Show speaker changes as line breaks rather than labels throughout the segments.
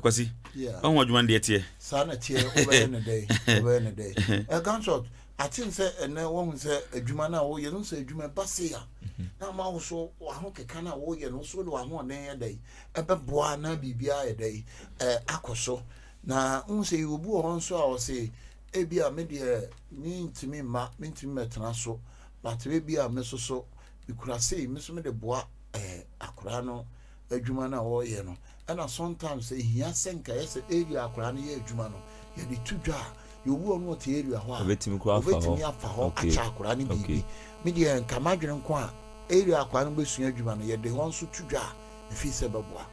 akwasi on adwuma de tie
sa na tie over na day gunshot I think say na won say adwuma na wo ye no say adwuma base ya na ma wo so wa ho keka na wo ye no so de wa ho na ye day ebeboa na bibia ye day akoso na un say obu ho so a wo say ebia me de ni ntimi metena so but ebia me so ikura say me so me de boa akura no adwuma na wo ye no and sometimes say hia senka yes area akura no ye adwuma no ye de tudwa you won what area ho a
obetimi kwa
afa ho acha akura no bibi me de nka madwene nko a area akura no besua adwuma no ye de ho so tudwa efi se beboa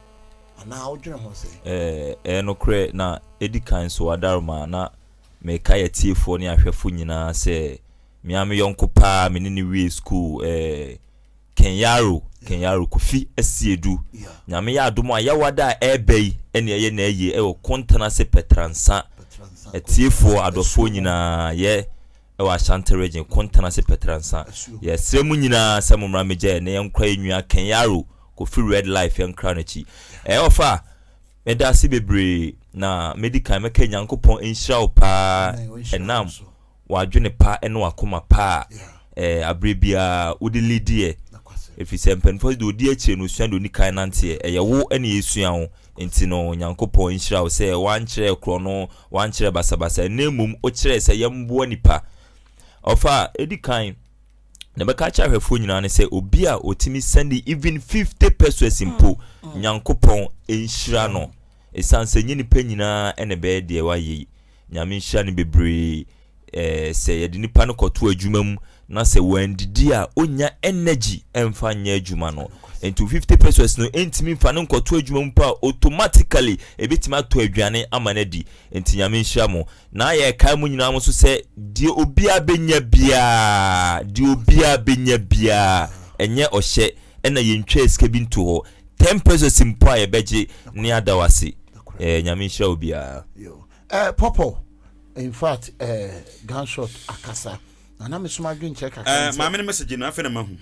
ana odwene ho say
no kre na edikan so adarma na me kaya tiefo ne ahwefo nyina se miame yonko pa me ni wi school Kenyaro Kofi Asiedu nyame ya adomo ayawada ebei ene ye na eye e wo kontana se petransa etiefo adofo nyina ye e wa Ashanti region kontana se petransa ye sremu nyina samumra meje ne yenkra enua Kenyaro Kofi red life yenkra na chi ofa medasi bebre na medical meka nyankopon enhyira opa enam wadwene pa ene wakoma pa abrebia udi lidie if you sempen for do die che no suando ni kan nante ye wo ene yesua ho enti no nyankopon nhyira wo se wan kire kro no wan kire basabasa nemum o kire se yembo nipa ofa edikan na beka cha hwefo nyina ne se obi a otimi send even 50 pesos impo nyankopon nhyira no esanse nyini pa nyina ene be de waye nyame nhyira ne bebre se ye de nipa no koto adwuma mu na se wandidi a onya energy emfa nya adwuma no into 50 pesos no entimi fa no nkoto adwuma mu pa automatically ebetima to adwane amanadi enti nyame nhyia mo na ye kai mu nyina mo so se die obia benya bia enye ohye ena yentwa eske bi nto ho 10 pesos mpo a yebeje ni adawase nyame nhyia obia
popo in fact gunshot akasa na me soma dwen check account
ma me message no afa na mahu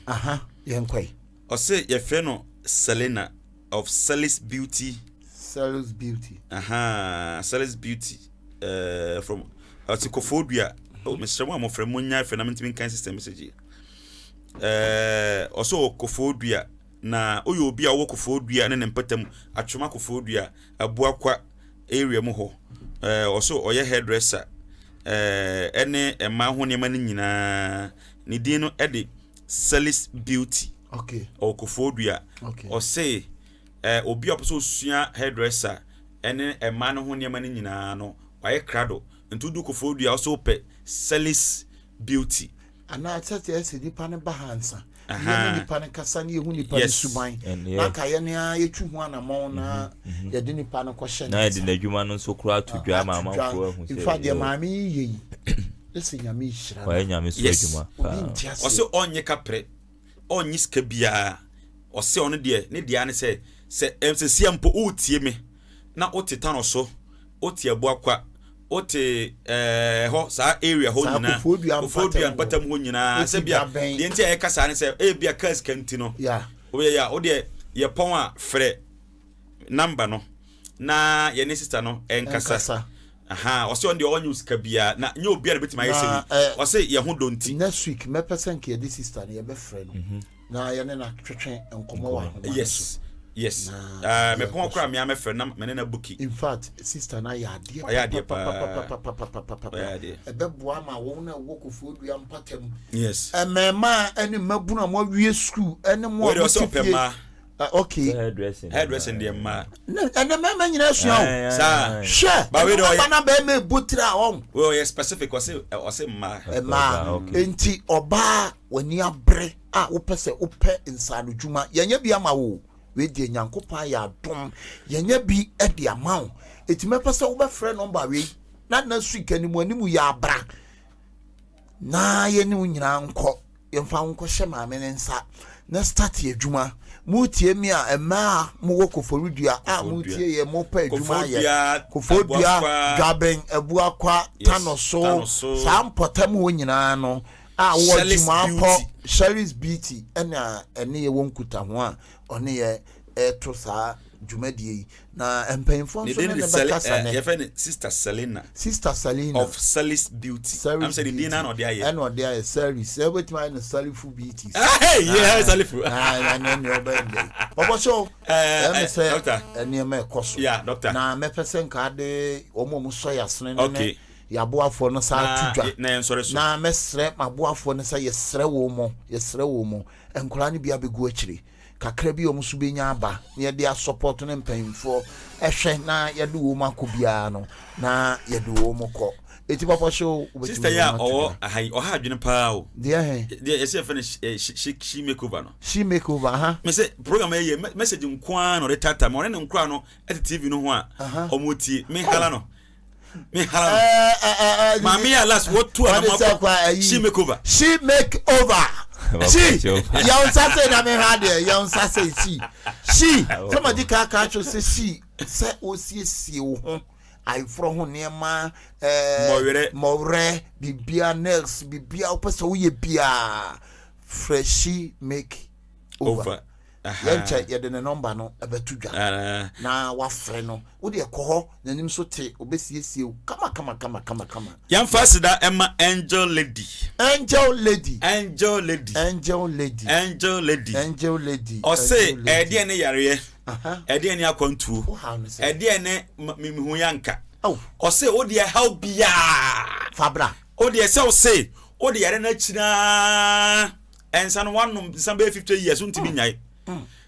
yenkwai
o say ye fe no Selena of Salis Beauty
Salis Beauty
from Atikofodua Mr. Mo from Munya fe na mentimi kan system message also Kofodua na oyo obi a wo Kofodua ne mpatam atwoma Kofodua abuakwa area mu ho also oye hairdresser ene ema ho ne ma nyina ni din no ede Salis Beauty o Kofodua o say obi opo sua hairdresser ene ema no ho ne ma nyina no waye krado ntudu Kofodua also pe Salis Beauty
ana tete ese dipa ne bahansa ye nipa ne kasa ne hu nipa ne suban aka ye ne yetu hu anamon na ye de nipa ne ko hye
na ye de nadwuma no so kura tudwa ma amanfo hu se
in fact ye maami yi ese nyame hira
wa nyame so adwuma
o se onye kapre onye ska bia o se ono de ne dia ne se emsesi ampo utie me na oteta no so otie abuakwa ote ho sa area ho nyina Kofodua patam ho nyina se bia de ntia ye kasa ne se bia kas kanti no o de ye pon a frɛ number no na ye ne sister no enkasa o se on de onye usika bia na nye obi a betima yeseli o se ye ho donti
next week me person ke de sister ne ye be frɛ no na ye ne na twetwe enkomo wa
yes me pon okra me amefre na me na buki
in fact sister na ya de
pa
ebeboa ma wo na wo Kofodua mpatam
yes
emema ene mabuna mo wie school ene mo okay
hairdressing de ma
ene mema nyina sua
sa
she
ba we do
na ba me botira on
we yes specific o say ma
enti oba wani abre wo pese wo pe insanu djuma yenya bia ma wo we de nyankopa ya dom yenya bi e de amawo etime pese wo be frɛ number we na suik animu ya abra na ye ni nyina nko yemfa nko hye maame ne nsa na start adwuma mu tie mi a ema mo wo Kofodua mu tie ye mo pa adwuma ye Kofodua gaben abuakwa tanoso sampotam wo nyina no wo dwuma po Salis Beauty ene ye wonkuta ho a one ye to sa dwumadie na empayimfo so ne bekasa ne
your friend Sister Selena of Salis Beauty. I'm saying the no there
and what there is service everything na Salifu beauty.
Hey yeah Salifu
and your birthday oboso me say doctor ene me koso
yeah doctor
na me pesen ka de omo so yasne ne ya boafo no sa tudwa na mesre maboafo no sa yesre wo mo enkura ne bia begu akire kakra bi omusu benya aba ye de support ne mpanyimfo ehwe na ye de wo makobia no na ye de wo moko eti papa show
sister ya oha adwene pa o
de
say finish she makeover no
she makeover ha
me say program ye message nkwa no retata mo ne nkwa no et TV no ho a omotie me hala no Mami alas what two she make over
she young say na me had young say she somebody can catch you say she say osiesie wo ho I from ho nema more bibia nails bibia opese wo ye bia fresh make over yencha ye de number no abetudwa na wa frɛ no wo de ekoho nanim so te obesiesie kama
yan fasida Emma Angel Lady o say ede ne yare ede ne akontuo ede ne mihu yanka o say o de help bia
fabra
o de say o de yare na china ensan wanum san be 50 years untimi nyai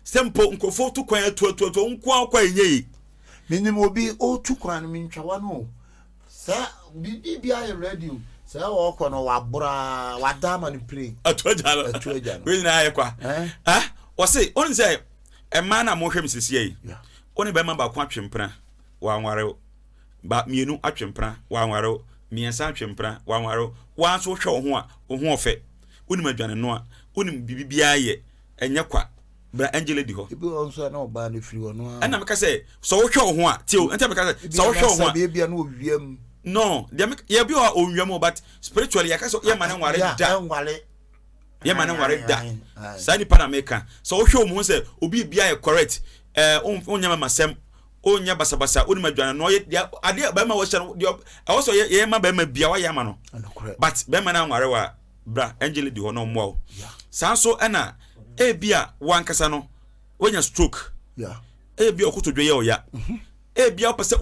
sempo nkofo to kwan atu nkwa enye
minimum obi o tu kwan mintwa no sa bibia e radio sa wo ko no wabra wadama ni play
atu ajalo we na aye kwa o say on say e man na mo hwem sisi yi oni be man ba kwa twempra wa nware ba mienu atwempra wa nware miensa atwempra wa nware wa so hwe ho a ho ofe oni madwane no a oni bibia ye enye kwa bra Angel di ho
ibi onso na oba na firi wono
ana meka say so wo hwe ho a tio enta meka say so wo hwe ho a
bibia na owiam
no ye bi o onwiam but spiritually ya ka so ye man nware da ye man nware da sani pana meka so wo hwe ho say obi bia ye correct onyama masem onya basabasa oni madwane no ye ade ba ma wo hye no e wo so ye ma ba ma bia wa ya ma no but ba ma na nware wa bra Angel di ho no mo sanso ana ebia wankasa no wonya stroke ebia okotodwe ye oya ebia opese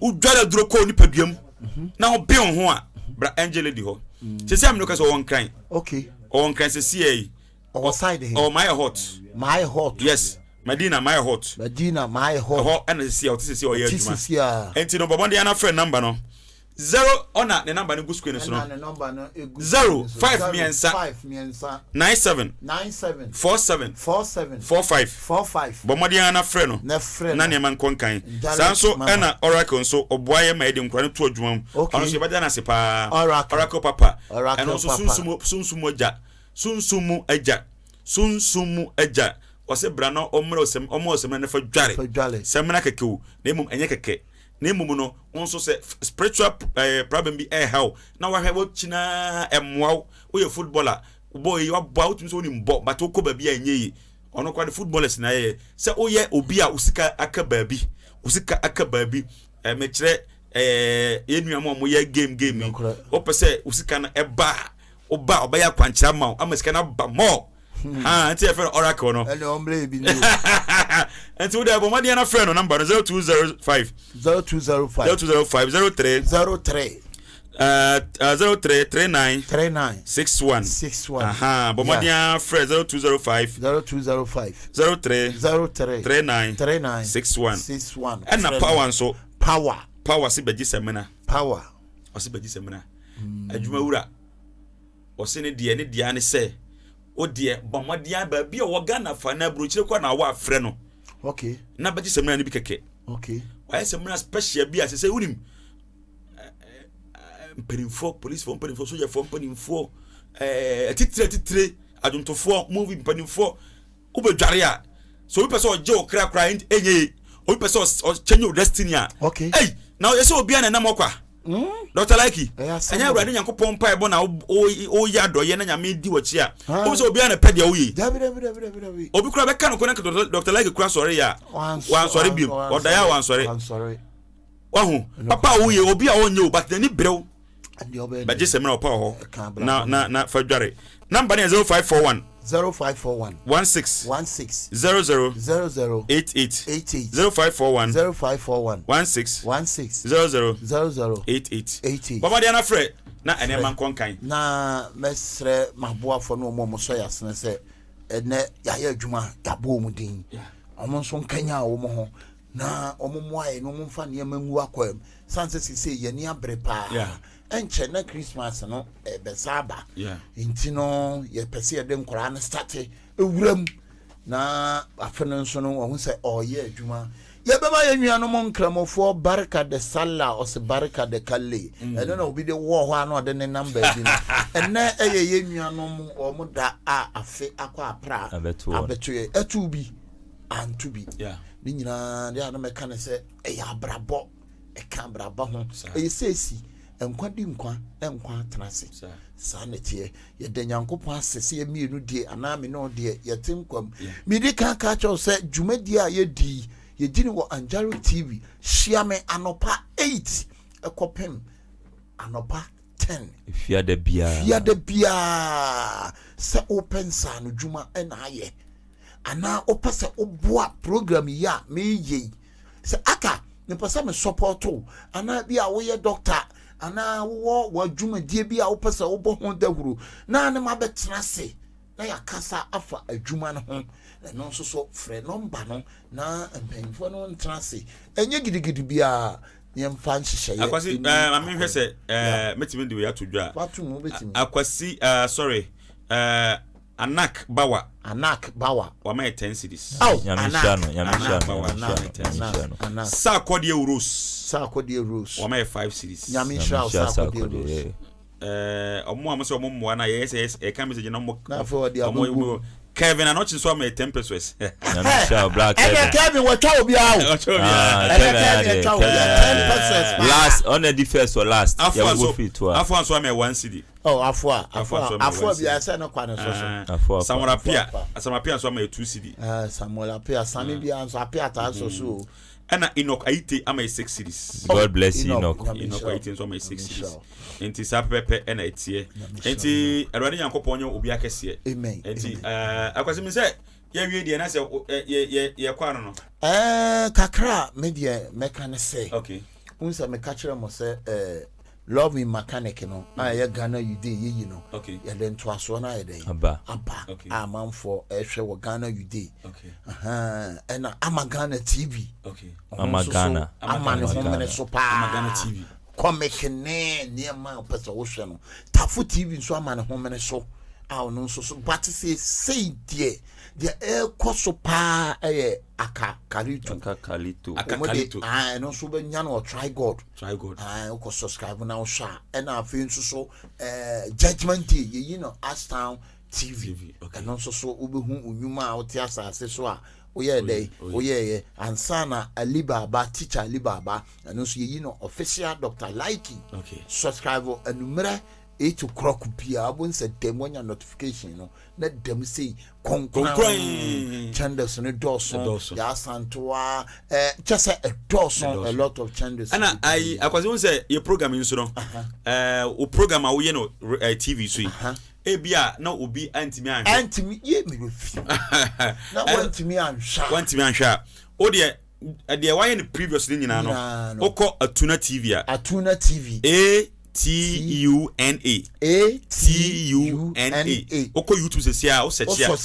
udware duro ko ni paduam na obi ho a bra Angel di ho sese am no kase won kran
okay
won kran sese yi
our side here
oh my hot yes Medina my hot ho and sese o sese o ye adwuma enti no bobo de na friend number no 0 ona the number no go screen so no 05 miensa 97 47 45 bomodian na frɛ no na ne man konkan sanso na oracle so oboaye ma edi nkwa no to adwuma ono so bada na se pa oracle papa and also sunsumu aja o se bra no omro osem na fa dware semna kekewu na emum enye keke na mumu no onso se spiritual problem bi how na wa hwe china emwa wo ye footballer boy you about so ni mbo but ko ba bi anye yi ono kwa the footballers na ye se wo ye obi a usika aka ba bi me kire yenuam mo ye game o pese usika na eba oba ya kwankyira ma amasika na ba mo anti e oracle no
ele ombre bi no
anti wo da bo made na friend no number 0205 03 61 aha bo made friend 0205 03 61 and na power so power si beji semina o si beji semina adwuma wura o se ne dia ne se o de bomodia ba bi o Ghana fa na brochire kwa na wa afre no
okay
na beji semina ne bi keke
okay
why semina special bi ase unim penifo police for penifo soldier for penifo titire aduntofo movie penifo ubedware a so we person je o kra enye o person o change your destiny a
okay
hey now you say obi na nam okwa Dr. Likey anya awurade Nyankopɔn pa ebo na o ya doye na nyame di wachi a o so obi an pɛ de oyi obi kura be ka no ko na Dr. Likey kura sɔre ya wan sɔre biem odaya wan sɔre wahu papa wo ye obi a onye o but ni brew ba je semna opa ho na fadware number is 0541 16 00 88 0541 16 00 88 baba dia na frɛ na ene man konkan
na mesre maboafo no mo so yasene se ene ya adwuma yabo mu din omo so nkanya wo mo ho na omo mo aye no mo mfa ne mangu akwam sanse sise ye ni abre pa enche na Christmas no besaba inti no ye pese ye de nkora na start ewuram na afeno nso no wo se oye adwuma ye beba ye nua no mo nkramofo baraka de sala o se baraka de kalle eno na obi de wo ho ana de ne number bi no enne eye ye nua no mo o mo da afe akwa apra abeto ye etu bi antu bi ni nyina de ana meka ne se ya brabo e kan brabo ho e sesi enkwadi nkwa atrase sa netie ye de Nyankopon asese ye mienu die ana me no de ye tenkwam mi di kan ka cho se dwumadi a ye di ye gini wo Anjaro TV shia me anopa 8 ekopem anopa 10
fia de bia se open sa no dwuma na aye ana opese oboa program ya me ye se aka ne pese me support ana bia wo ye doctor ana wo dwuma die bia opese obo ho dahuru na ne mabetena se na yakasa afa adwuma no ho no nso so frɛ number no na mpanfo no ntrase enye gidigidi bia yemfa nhyehyɛ
akwasi amehwɛ sɛ metimi de we atodwa
watu no betimi
akwasi sorry Anak Bawa wa ma 10 cities
Nyamishano
Sa Kodie Rose wa ma 5 cities
Nyamishano Sa Kodie Rose
omo amso omo mwa na yes e kan message na mo Kevin anochi so ma 10 pesos
Nyamishano black
Kevin wa twa obi awo Kevin twa 10 pesos
last on the first or last ya go fit to
afwan so ma 1 city
afwa bia se no kwa no so
Samapia so ma 2 city
Samuel Apia Sami bia so apia ta so
Ena Enoch Aite ama 6 cities.
God bless you Enoch
Aite so ama 6 cities. Enti sa pepe ena etie. Enti Awurade Nyankopon nye obi akese.
Amen.
Enti akwasi mi se ye wie de na se ye kwa no.
Kakra me de meka ne se.
Okay.
Unsa me ka kire mo se love in mechanic no ya Ghana you dey you know.
Okay.
Ya den to aso na ya dey.
Aba.
Okay. Amanfo ehwe wo Ghana you dey.
Okay.
Ena ama Ghana TV.
Okay.
Ama Ghana.
Ama ne homene so pa.
Ama Ghana TV.
Comic ne ma pesa wo hwe no. Tafu TV so ama ne homene so. No so but say dear koso pa Akakalito no so be nya no try God ko subscribe na sha and afin so Judgment Day you know Ashtown TV and so obehu onwuma a wote asase so a oye dey oye ansana Alibaba teacher Alibaba and so you know official Dr. Likey subscribe enumere 8 o'clock pia abun se demonya notification no na dem say konkran channels no doso ya santoa just a doso a lot of channels
ana I akwase won say your program nso no o program a wo ye no TV so ebia na obi antimi ye me refi na wantimi anhwa o de why in previously nyina no okọ Atuna TV
Atuna TV
ATUNA Oko YouTube se sia o search ya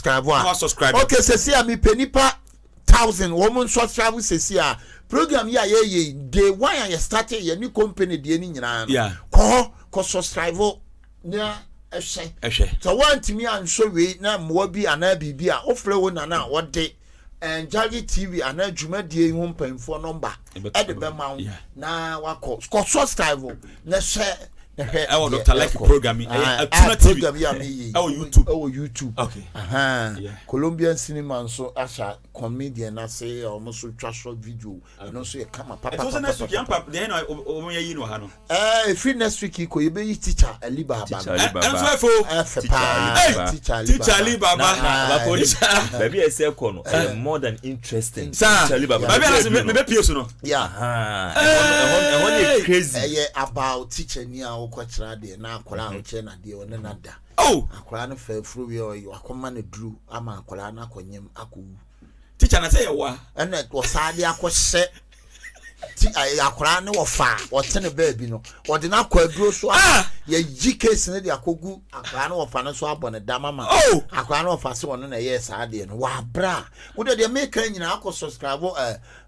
subscribe
okay se sia mi penipa 1000 woman subscribe se sia program ya ye day one ya started ye new company de ni nyina no ko subscribe na ehwe so want me an show we na mo bi ana bibi a ofre wo na wo de Jagi TV ana dwumadie ho mpamfo number e de be ma na wako subscribe na share
Our Dr. Like programming. ATUNA TV. Our
YouTube.
Okay.
Colombian cinema so asha comedian I say almost short video. And also come up.
So next week, then you know Hano.
Free next week you could be teacher Alibaba.
Teacher Alibaba.
Baby I say kono more than interesting.
Alibaba. Maybe PS no.
Yeah.
Crazy.
About teacher near Okwachra de na akwara nche na de one nada.
Oh,
akwara no fa furu we you akoma na duru ama akwara na akonyem akowu.
Teacher na say wa.
Ene to saade akohye ti akwara ne wo fa wo tene baabi no. Wo de na akwaduro so ye yi case ne de akogu akwara ne wo fa no so abone dama ma. Akwara ne wo fa se wono na ye saade no. Wa bra. Wo de make nyina akọ subscribe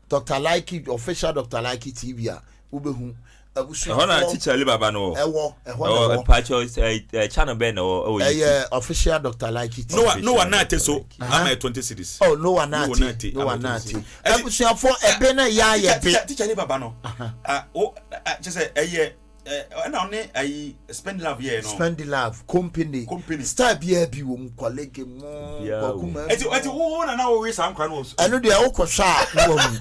Dr. Likey official Dr. Likey TV a wo behu
Hona teacher Alibaba no. Pacho channel ben or
official Dr. Likey.
No one not so. I'm 20 cities.
Oh no one not. No one not. Ebusia for ebe na ya ye be.
Teacher Alibaba no. Just say na only I spend love here no.
Spend love company. Star bia bi wo colleague mo.
Eti wo na we sam kwan wo.
Eno de wo kwhwa no wo mu.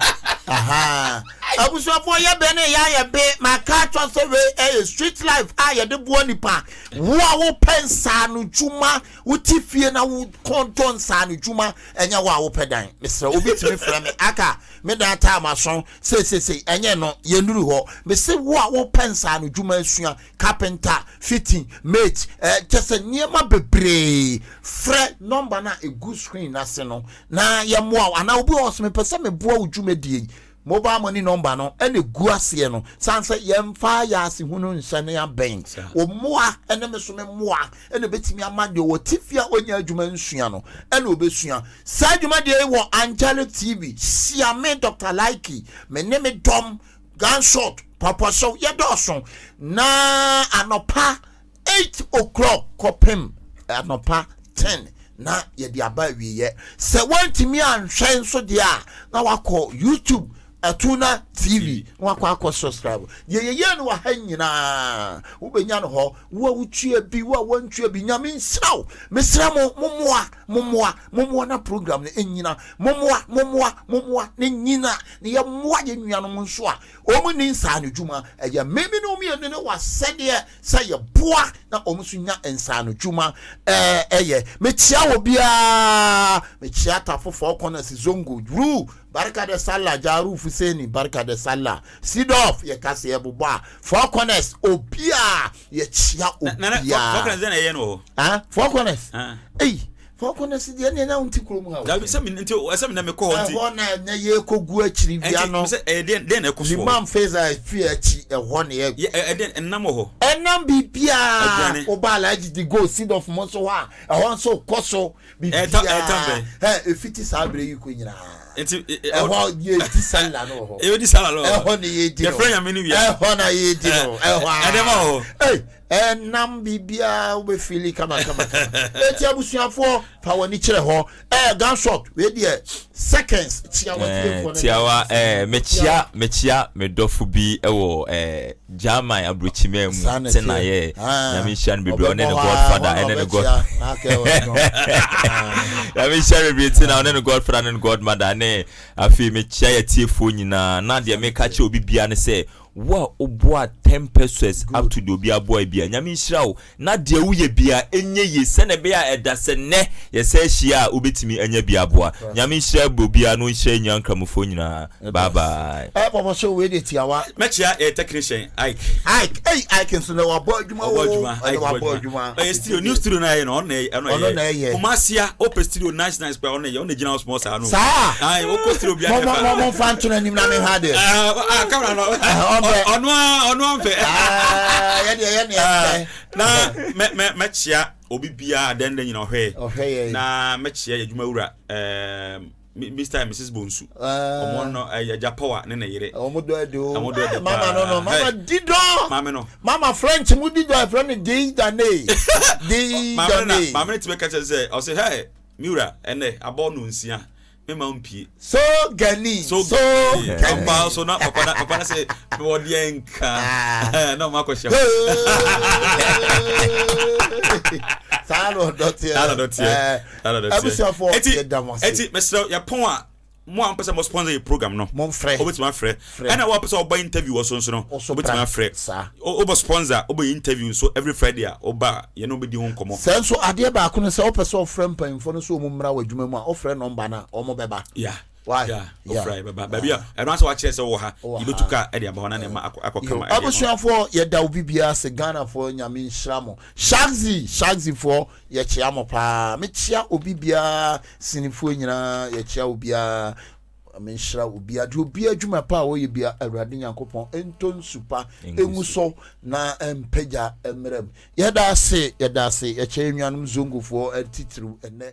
Aha. Abuso for ye be na ya be maka twa so we street life ye de bo nipa. Wo a wo pensa no dwuma, wo tifie na wo konton sa no dwuma enya wo a wo pedan. Mr. Obi timi fra me aka me dan ta mason say enye no ye nuru ho. Me se wo a wo pensa no dwuma asua carpenter fitting mate just niema bebre frɛ number na a good screen na se no na ye mo ana obi os me pese me boa udwuma die mobile money number no ene gu ase no sanse ye mfa ya ase hunu nhyɛ ne ya ben o moa ene me so me moa ene betimi amade o tifia onya adwuma nsua no ene obesua sa adwuma de wo Angelic TV sia me Dr. Likey me ne me dom gunshot papa so ye doson na anopa 8 o'clock kopem anopa 10 na ye di aba wiye se wantimi anhwen so de a na wakọ YouTube ATUNA TV wakọ subscribe ye no wa hanyina wo benya no ho wo wutua bi wo wantua bi nyame nsraw mesra mo na program ne enyina mo ne nyina ne ye moa ye nuanom nso a o mu ni nsa no dwuma eye memi no mi ne wa sede sa ye boa na o mu so nya nsa no dwuma eye metia wo bia metia tafofo kona si zongo ru barka de sala jaru fuseni barka de sala sidof ye kase ye boba four corners obia ye chia obia
four corners na ye no
four corners four corners de na unti kromu ha
da bi se mi nti asem na me ko nti
na ye kogu akiri bia no
se den na ekoso
man feza fi achi ho na ye
den enam ho
enam bibia obala agi di go sidof mo so ha ho so koso bibia efiti sabre yi ko nyina
enti
ye di sala no ho
di sala lo
ne ye di
your friend ya menu ya
na ye di no
edema ho
nam bibia we feel kama eti abusuafo pa woni kire ho gunshot we dey seconds
tiawa mechia medofo bi ewo German abrochime mu tena ye nyame hyan bebre one ne godfather ene ne god nyame hyan bebre tena one ne godfather ne godmother ne afi mechia ye tiefo nyina na de meka che obi bia ne se wa oboa 10 pesos up to the obi aboa bia nyame hyirawo na de wuye bia enye ye sene bia edase ne ye se hia obetimi anya bia aboa nyame hyira bobia no hyira nyankramfo nyina bye bye
papa so we dey tiawa
mechia technician
Ike so na wa boa adwuma
studio new studio na ye no na ye kumasia open studio nice pa on ye on gina small sa no o studio bia
mo fan to na nim na me ha de
camera no onu amfe na mechia obi bia den nyina hwe na mechia adwuma wura Mr. and Mrs. Bonsu omo no ya power ne yire
omo do edo mama no mama dido mama French mu dido friend dey dane
mama ne tibeka say I say hey Miura ene abo no nsia me mampi
so gani
papa so na papa na say me wodi enka na ma ko hye
Salo dotie abusiafo
eti mesro ya pon a mo am pese mo sponsor your program no
mo frɛ
obetima frɛ and wa pese oba interview wo so no obetima frɛ oba sponsor oba interview so every Friday oba ye no be di ho nkomo
senso ade ba ko no sɛ opese ofrɛ mpanyimfo no so mo mmra wadwuma mu a ofrɛ number na o mo beba why
ofrɛ beba babia ɛno aso wa kyerɛ sɛ wo ha ibetuka e de aba na ma akokama
abusuafo ye da obibia se Ghana for nyame nhyira mo shagzi for ye kyia mo pa me kyia obibia sinifo nyina ye kyia obia menhyira obia de obia adwuma pa wo ye bia awurade nyankopɔn enton supa enguso na empagya emrem ye da se ye kyia nnuanom zongofo atitiriw ene